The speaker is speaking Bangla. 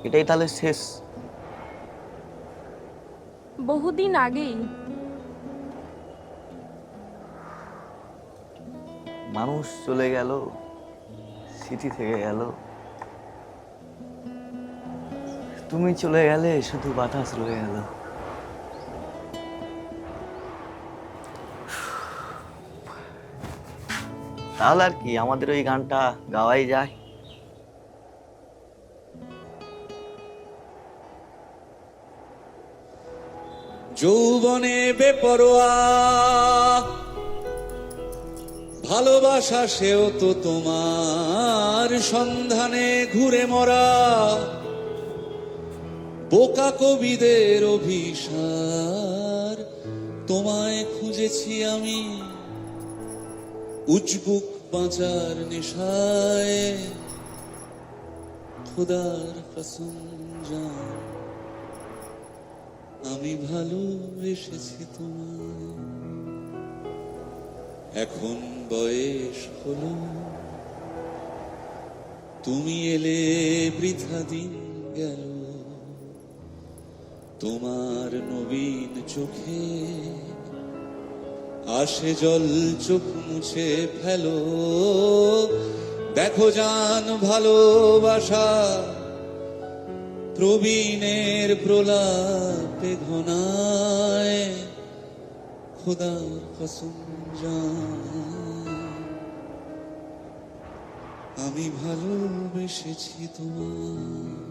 এটাই তাহলে শেষ? বহুদিন আগেই। মানুষ চলে গেল, স্মৃতি থেকে গেল, তুমি চলে গেলে, শুধু বাতাস রয়ে গেল। তাহলে আর কি, আমাদের ওই গানটা গাওয়াই যায়। যৌবনে বেপরোয়া ভালোবাসা, সেও তো তোমার সন্ধানে ঘুরে মরা। বোকা কবিদের অভিসার, তোমায় খুঁজেছি আমি উজবুক বাঁচার নেশায়। খোদার কসম জান, আমি ভালোবেসেছি তোমায়। এখন বয়স হলো, তুমি এলে বৃথা দিন গেল। তোমার নবীন চোখে আসে জল, চোখ মুছে ফেলো। দেখো জান, ভালোবাসা প্রবীণের প্রলাপে ঘনায়। খোদার কসম জান, আমি ভালোবেসেছি তোমায়।